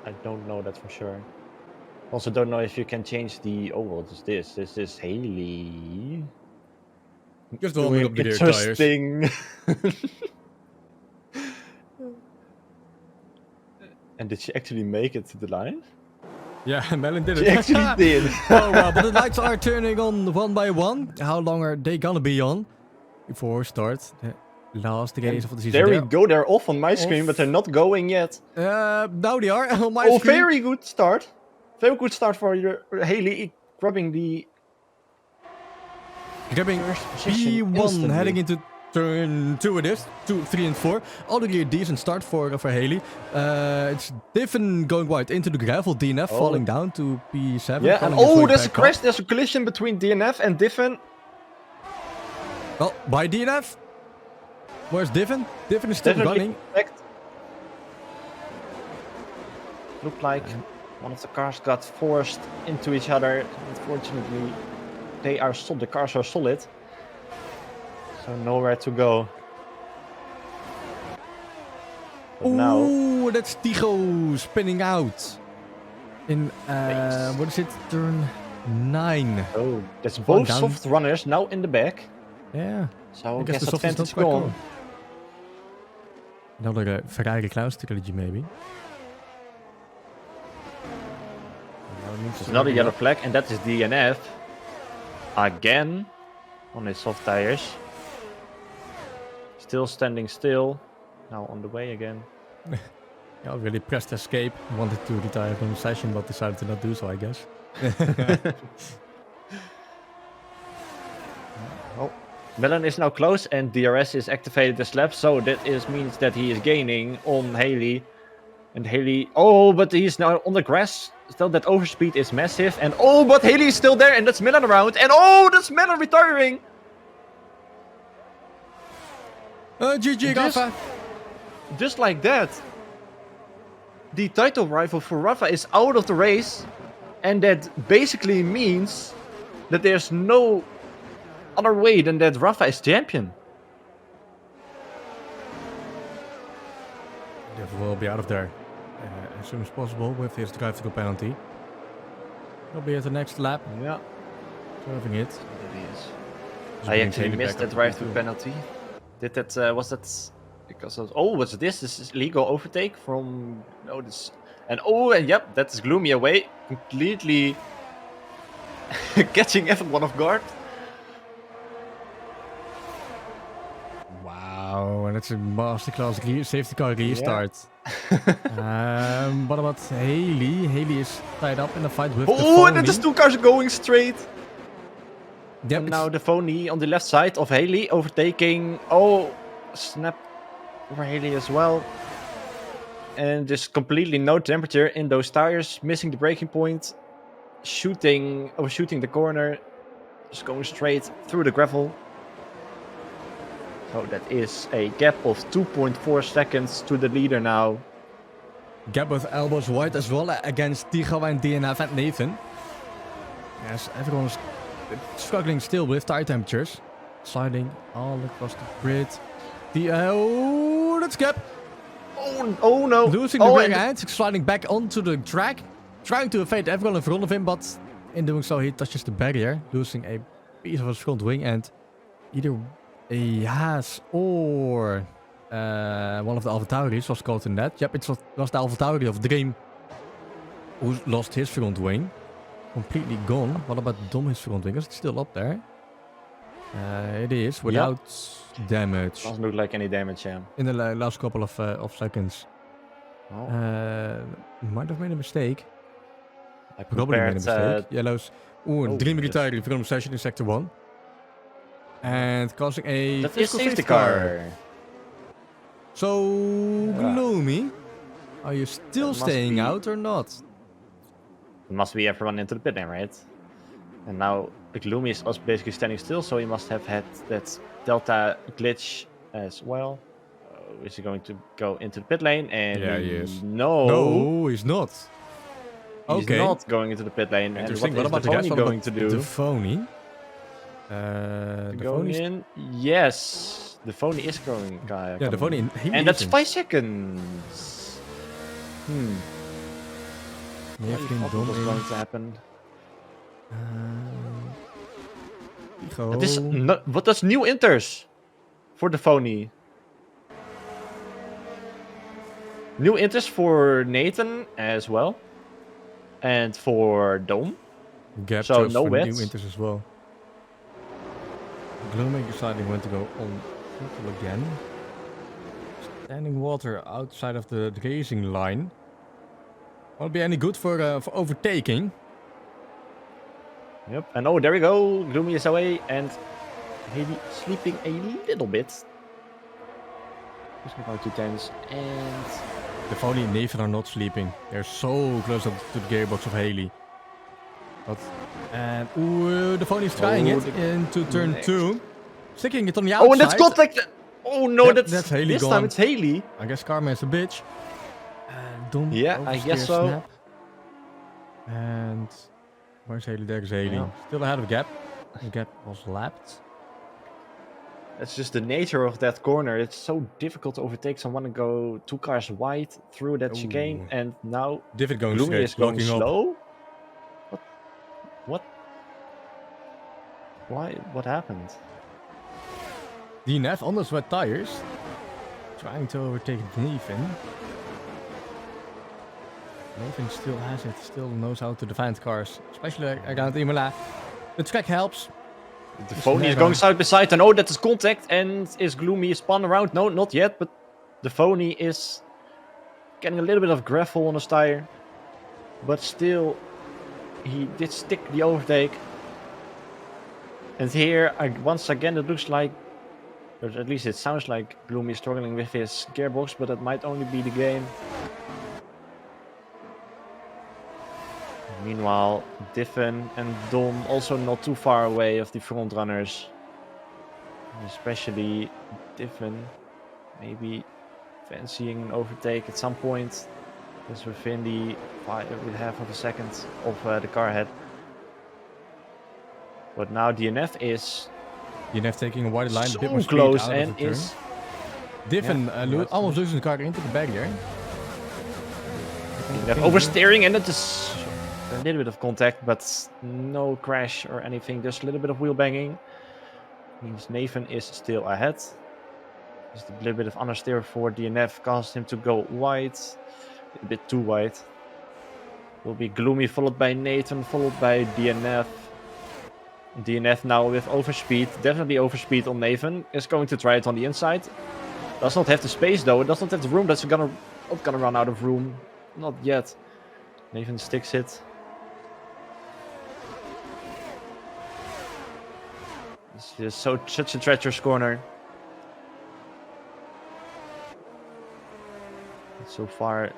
I don't know that for sure. Also, don't know if you can change the. Oh, what is this? This is Haley. Just warming up the rear tires. Interesting. And did she actually make it to the line? Yeah, Melon did She it. actually did. Oh well, but the lights are turning on one by one. How long are they gonna be on before we start the last race of the season? There we go. They're off on my screen, but they're not going yet. Now they are on my screen. Oh, screen. very good start. Very good start for your Haley grabbing the. Grabbing P1 heading into turn 2 it is. 2, 3 and 4. Already a decent start for Haley. It's Diffin going wide into the gravel. DNF falling down to P7. Yeah, and there's a crash. There's a collision between DNF and Diffin. Well, by DNF. Where's Diffin? Diffin is still running. Looked like one of the cars got forced into each other. Unfortunately, the cars are solid. So nowhere to go. Oh, that's Tigo spinning out. In, what is it? Turn 9. Oh, that's both soft runners now in the back. Yeah. So I guess advantage gone. Another Ferrari clown strategy, maybe. There's another yellow flag, and that is DNF. Again, on his soft tires. Still standing still. Now on the way again. Yeah, really pressed escape. Wanted to retire from the session, but decided to not do so, I guess. Oh, Melon is now close, and DRS is activated this lap, so that means that he is gaining on Haley. And Haley, but he's now on the grass. Still, that overspeed is massive. And but Haley is still there, and that's Melon around. And that's Melon retiring. GG, Rafa. Just like that, the title rival for Rafa is out of the race. And that basically means that there's no other way than that Rafa is champion. Dev will be out of there as soon as possible with his drive-through penalty. He'll be at the next lap. Yeah. Serving it. I actually missed that drive-through penalty. Did that, was that because of, what's this? This is legal overtake from, this, and yep, that's Gloomy away, completely catching everyone off guard. Wow, and it's a masterclass safety car restart. Yeah. What about Haley? Haley is tied up in a fight with the phony. And there's two cars going straight. Yep, and now the phony on the left side of Haley overtaking. Snap over Haley as well. And there's completely no temperature in those tires, missing the braking point, overshooting the corner, just going straight through the gravel. So that is a gap of 2.4 seconds to the leader now. Gap with elbows wide as well against Tigo and DNF and Nathan. Yes, everyone's struggling still with tire temperatures. Sliding all across the grid. That's Gap. Oh no. Losing the rear end, sliding back onto the track. Trying to evade everyone in front of him, but in doing so he touches the barrier. Losing a piece of his front wing, and either a Haas or one of the AlphaTauris was caught in that. Yep, it was the AlphaTauri of Dream who lost his front wing. Completely gone. What about Dom, his front wing? Is it still up there? It is, without damage. Doesn't look like any damage, yeah. In the last couple of seconds. Might have made a mistake. I probably made a mistake. Yellows. Dream retiring from session in Sector 1. And causing a safety car. So, Gloomy, are you still staying out or not? It must be everyone into the pit lane, right? And now Gloomy is also basically standing still, so he must have had that Delta glitch as well. Is he going to go into the pit lane? And yeah, he is. No, he's not. He's not going into the pit lane. And what about the phony going to do? The phony. Going in? Yes. The phony is going. Yeah, the phony. And that's 5 seconds. I Nathan, thought Dom it was in. going to happen. Igo. Het is wat is nieuw inters voor de Phony. New inters for Nathan as well. And for Dome. Gap So chose no for new wets. inters as well. Glooming deciding when to go on throttle again. Standing water outside of the racing line. Won't be any good for overtaking. Yep. And oh, there we go. Gloomy is away. And Haley sleeping a little bit. Just about 2 tenths. And The Phony and Nathan are not sleeping. They're so close up to the gearbox of Haley. But, and ooh, the Phony is trying it into turn 2. Sticking it on the outside. oh, and that's contact. Oh no, Yep, that's Haley this gone. time it's Haley. I guess Karma is a bitch. Dom Yeah, I guess so. Snap. And where's Haley? There's Haley. Yeah. Still ahead of Gap. The Gap was lapped. That's just the nature of that corner. It's so difficult to overtake someone and go 2 cars wide through that chicane. Ooh. And now Divot going Gloomy straight, is going blocking up. slow. What? Why? What happened? DNF on those wet tires. Trying to overtake Nathan. Nathan still has it, still knows how to defend cars. Especially around Imola. The track helps. The Phony is going side by side, and oh, that is contact. And is Gloomy spun around? No, not yet, but the Phony is getting a little bit of gravel on his tire. But still, he did stick the overtake. And here, once again, it looks like, or at least it sounds like Gloomy is struggling with his gearbox, but that might only be the game. Meanwhile, Diffin and Dom also not too far away of the front runners. Especially Diffin, maybe fancying an overtake at some point. Just within the half of a second of the car ahead. But now DNF is DNF taking a wide line, a bit so more speed close out and of the turn. is Diffin yeah, almost losing the car into the barrier. oversteering, and it is a little bit of contact, but no crash or anything. Just a little bit of wheel banging. Means Nathan is still ahead. Just a little bit of understeer for DNF caused him to go wide, a bit too wide. Will be Gloomy followed by Nathan, followed by DNF. DNF now with overspeed, definitely overspeed on Nathan. Is going to try it on the inside. Does not have the space though. It does not have the room. That's not gonna run out of room. Not yet. Nathan sticks it. It's just such a treacherous corner. So far,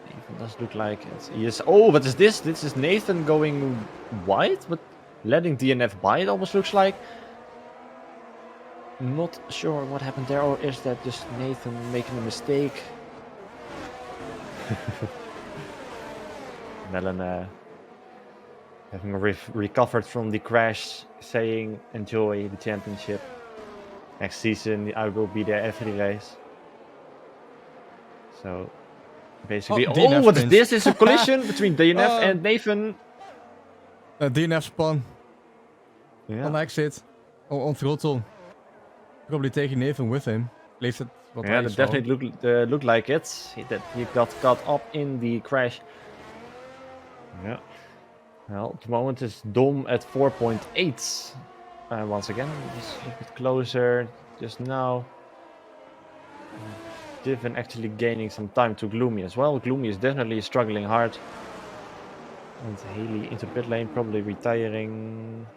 Nathan does look like it. He is. Oh, what is this? This is Nathan going wide, but letting DNF by. It almost looks like. Not sure what happened there, or is that just Nathan making a mistake? Melon having recovered from the crash, saying enjoy the championship. Next season I will be there every race. So basically, DNF what is spins. this? It's a collision between DNF and Nathan. DNF spun Yeah. on exit, on throttle. Probably taking Nathan with him. At least that's what Yeah, I that saw. definitely looked like it. That he got caught up in the crash. Yeah. Well, at the moment is Dom at 4.8. Once again, just a bit closer just now. Divin actually gaining some time to Gloomy as well. Gloomy is definitely struggling hard. And Haley into pit lane, probably retiring.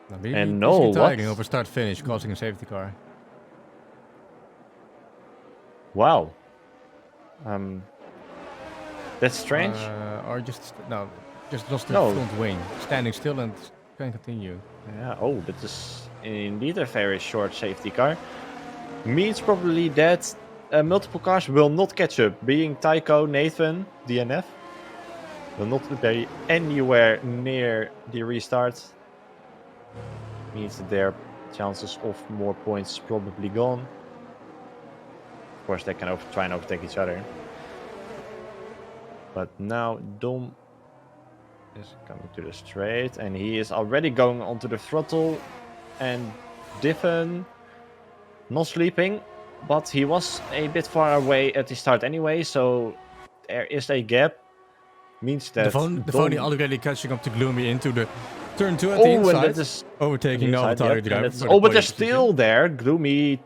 Maybe And he's no, retiring what? over start finish, causing a safety car. Wow. That's strange. Or just lost the No. front wing, standing still and can continue. Yeah, oh, that is indeed a very short safety car. Means probably that multiple cars will not catch up. Being Tycho, Nathan, DNF will not be anywhere near the restart. Means that their chances of more points probably gone. Of course, they can try and overtake each other. But now Dom is coming to the straight, and he is already going onto the throttle. And Diffen not sleeping, but he was a bit far away at the start anyway, so there is a gap. Means that the phony already catching up to Gloomy into the turn 2 at the and inside. that is Overtaking now the target driver. but they're still there. Gloomy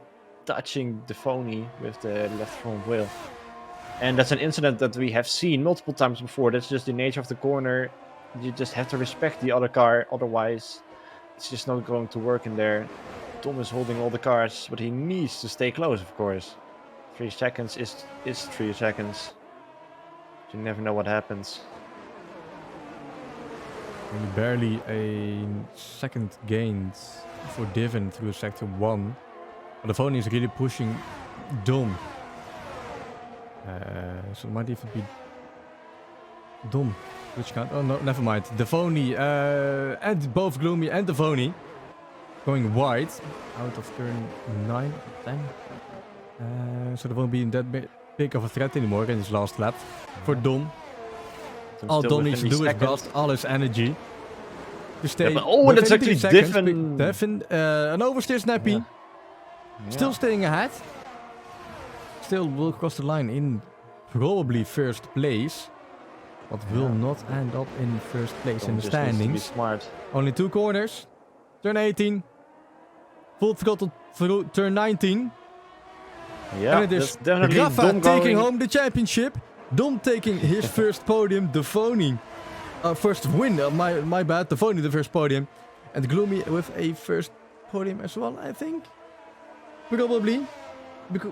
touching the phony with the left front wheel. And that's an incident that we have seen multiple times before. That's just the nature of the corner. You just have to respect the other car, otherwise it's just not going to work in there. Tom is holding all the cars, but he needs to stay close, of course. 3 seconds is 3 seconds. You never know what happens. Only barely a second gained for Diffen through sector 1. But the phony is really pushing Dom. So it might even be Dom. Which can't. Oh no, never mind. The phony and both Gloomy and the phony going wide out of turn 9, 10. So there won't be that big of a threat anymore in his last lap for Dom. All Dom needs to do is blast all his energy to stay. Yeah, and that's actually Diffen. An oversteer snappy. Still staying ahead. Still will cross the line in probably first place. But will not end up in first place in the standings. Smart. Only 2 corners. Turn 18. Full throttle through turn 19. Yeah, and it is definitely Rafa Dom taking home the championship. Dom taking his first podium. The phony. First win. My bad. The phony the first podium. And Gloomy with a first podium as well, I think. Probably.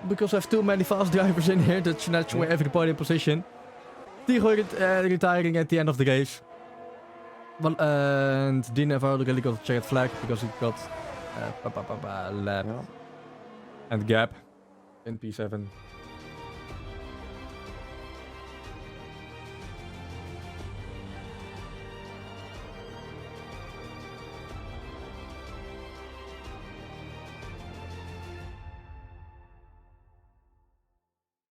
Because I have too many fast drivers in here. That's naturally every podium position. Tigo retiring at the end of the race. Well, and Dina really got a checkered flag because he got lap and gap in P7.